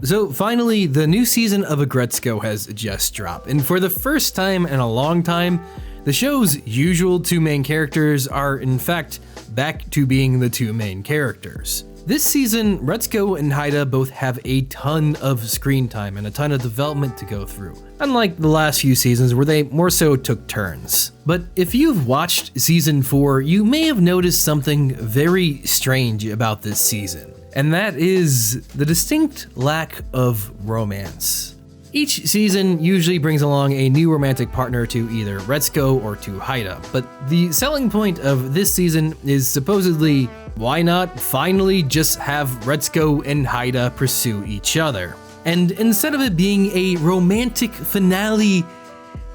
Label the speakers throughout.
Speaker 1: So finally, the new season of Aggretsuko has just dropped, and for the first time in a long time, the show's usual two main characters are in fact back to being the two main characters. This season, Retsuko and Haida both have a ton of screen time and a ton of development to go through, unlike the last few seasons where they more so took turns. But if you've watched season 4, you may have noticed something very strange about this season, and that is the distinct lack of romance. Each season usually brings along a new romantic partner to either Retsuko or to Haida, but the selling point of this season is supposedly, why not finally just have Retsuko and Haida pursue each other? And instead of it being a romantic finale,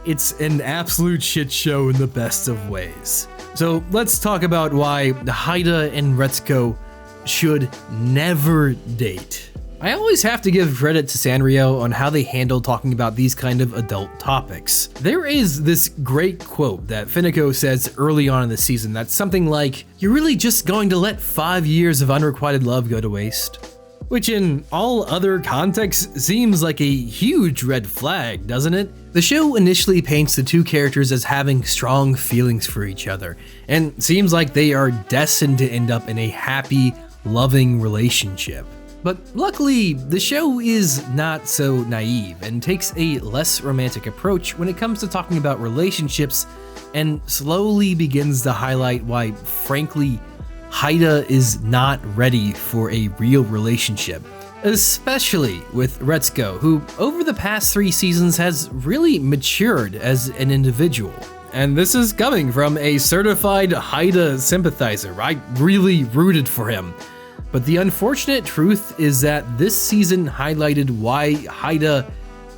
Speaker 1: it's an absolute shit show in the best of ways. So let's talk about why Haida and Retsuko should never date. I always have to give credit to Sanrio on how they handle talking about these kind of adult topics. There is this great quote that Fineko says early on in the season that's something like, "You're really just going to let 5 years of unrequited love go to waste?" Which in all other contexts seems like a huge red flag, doesn't it? The show initially paints the two characters as having strong feelings for each other, and seems like they are destined to end up in a happy, loving relationship. But luckily, the show is not so naive and takes a less romantic approach when it comes to talking about relationships, and slowly begins to highlight why, frankly, Haida is not ready for a real relationship, especially with Retsuko, who over the past 3 seasons has really matured as an individual. And this is coming from a certified Haida sympathizer. I really rooted for him. But the unfortunate truth is that this season highlighted why Haida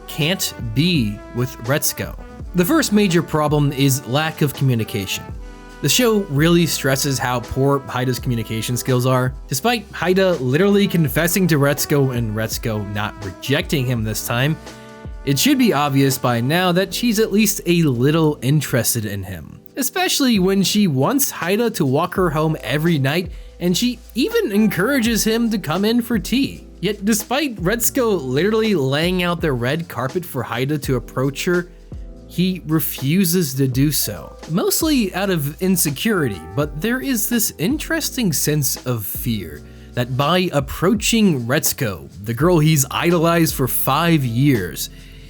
Speaker 1: can't be with Retsuko. The first major problem is lack of communication. The show really stresses how poor Haida's communication skills are. Despite Haida literally confessing to Retsuko and Retsuko not rejecting him this time, it should be obvious by now that she's at least a little interested in him. Especially when she wants Haida to walk her home every night, and she even encourages him to come in for tea. Yet despite Retsuko literally laying out the red carpet for Haida to approach her, he refuses to do so. Mostly out of insecurity, but there is this interesting sense of fear that by approaching Retsuko, the girl he's idolized for 5 years,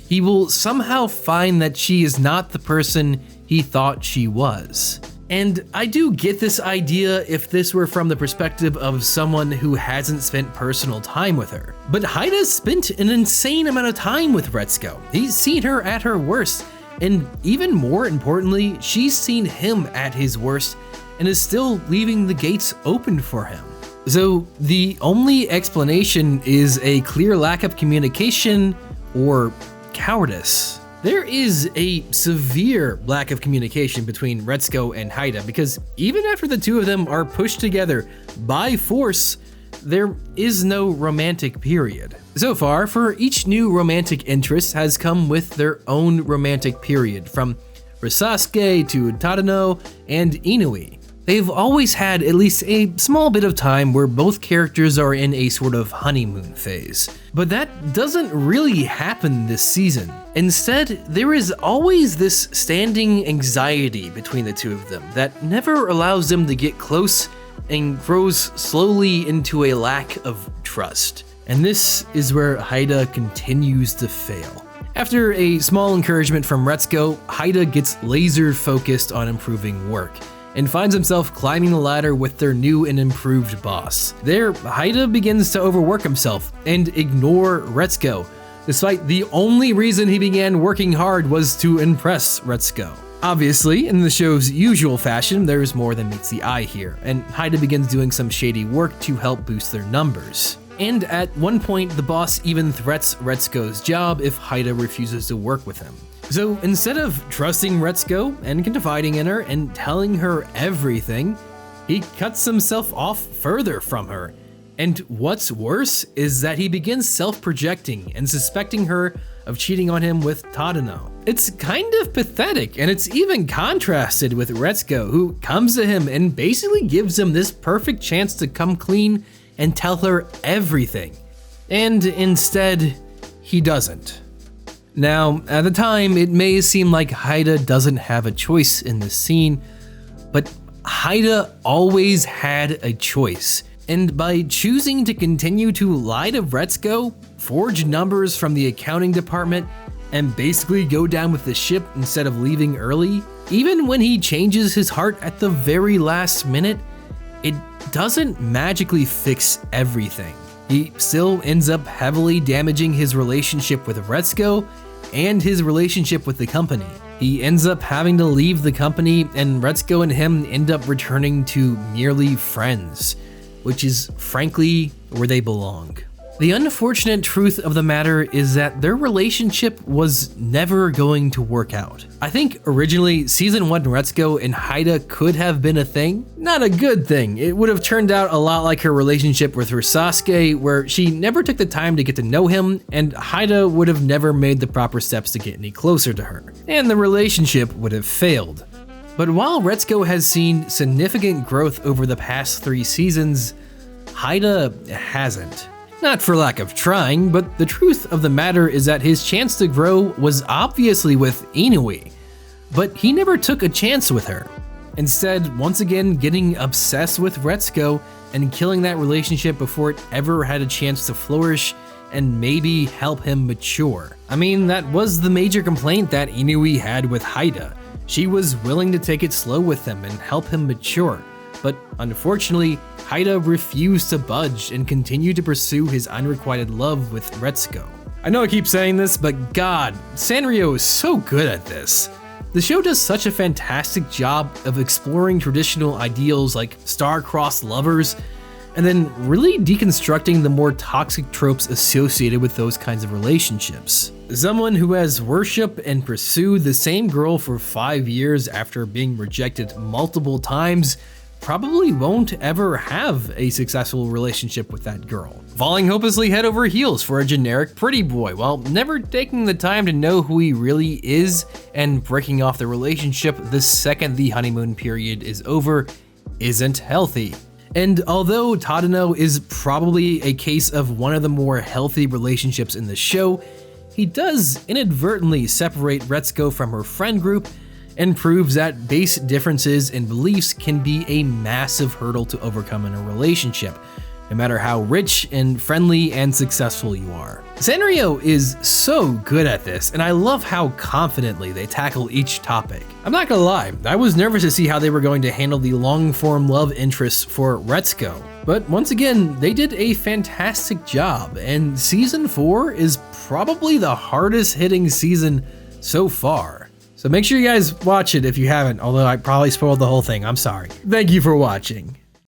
Speaker 1: he will somehow find that she is not the person he thought she was. And I do get this idea if this were from the perspective of someone who hasn't spent personal time with her. But Haida's spent an insane amount of time with Retsuko. He's seen her at her worst, and even more importantly, she's seen him at his worst and is still leaving the gates open for him. So the only explanation is a clear lack of communication or cowardice. There is a severe lack of communication between Retsuko and Haida because even after the two of them are pushed together by force, there is no romantic period. So far, for each new romantic interest has come with their own romantic period, from Risasuke to Tadano and Inui. They've always had at least a small bit of time where both characters are in a sort of honeymoon phase. But that doesn't really happen this season. Instead, there is always this standing anxiety between the two of them that never allows them to get close and grows slowly into a lack of trust. And this is where Haida continues to fail. After a small encouragement from Retsuko, Haida gets laser focused on improving work and finds himself climbing the ladder with their new and improved boss. There, Haida begins to overwork himself and ignore Retsuko, despite the only reason he began working hard was to impress Retsuko. Obviously, in the show's usual fashion, there's more than meets the eye here, and Haida begins doing some shady work to help boost their numbers. And at one point, the boss even threats Retsuko's job if Haida refuses to work with him. So instead of trusting Retsuko and confiding in her and telling her everything, he cuts himself off further from her. And what's worse is that he begins self-projecting and suspecting her of cheating on him with Tadano. It's kind of pathetic, and it's even contrasted with Retsuko, who comes to him and basically gives him this perfect chance to come clean and tell her everything. And instead, he doesn't. Now, at the time, it may seem like Haida doesn't have a choice in this scene, but Haida always had a choice. And by choosing to continue to lie to Retsuko, forge numbers from the accounting department, and basically go down with the ship instead of leaving early, even when he changes his heart at the very last minute, it doesn't magically fix everything. He still ends up heavily damaging his relationship with Retsuko and his relationship with the company. He ends up having to leave the company, and Retsuko and him end up returning to merely friends, which is frankly where they belong. The unfortunate truth of the matter is that their relationship was never going to work out. I think originally Season 1 Retsuko and Haida could have been a thing. Not a good thing. It would have turned out a lot like her relationship with her Sasuke, where she never took the time to get to know him, and Haida would have never made the proper steps to get any closer to her. And the relationship would have failed. But while Retsuko has seen significant growth over the past 3 seasons, Haida hasn't. Not for lack of trying, but the truth of the matter is that his chance to grow was obviously with Inui, but he never took a chance with her. Instead, once again getting obsessed with Retsuko and killing that relationship before it ever had a chance to flourish and maybe help him mature. I mean, that was the major complaint that Inui had with Haida. She was willing to take it slow with him and help him mature, but unfortunately, Haida refused to budge and continued to pursue his unrequited love with Retsuko. I know I keep saying this, but God, Sanrio is so good at this. The show does such a fantastic job of exploring traditional ideals like star-crossed lovers, and then really deconstructing the more toxic tropes associated with those kinds of relationships. Someone who has worshipped and pursued the same girl for 5 years after being rejected multiple times probably won't ever have a successful relationship with that girl, falling hopelessly head over heels for a generic pretty boy while never taking the time to know who he really is, and breaking off the relationship the second the honeymoon period is over isn't healthy. And although Tadano is probably a case of one of the more healthy relationships in the show, he does inadvertently separate Retsuko from her friend group and proves that base differences in beliefs can be a massive hurdle to overcome in a relationship, no matter how rich and friendly and successful you are. Sanrio is so good at this, and I love how confidently they tackle each topic. I'm not gonna lie, I was nervous to see how they were going to handle the long-form love interests for Retsuko, but once again, they did a fantastic job, and Season 4 is probably the hardest hitting season so far. So make sure you guys watch it if you haven't, although I probably spoiled the whole thing, I'm sorry. Thank you for watching.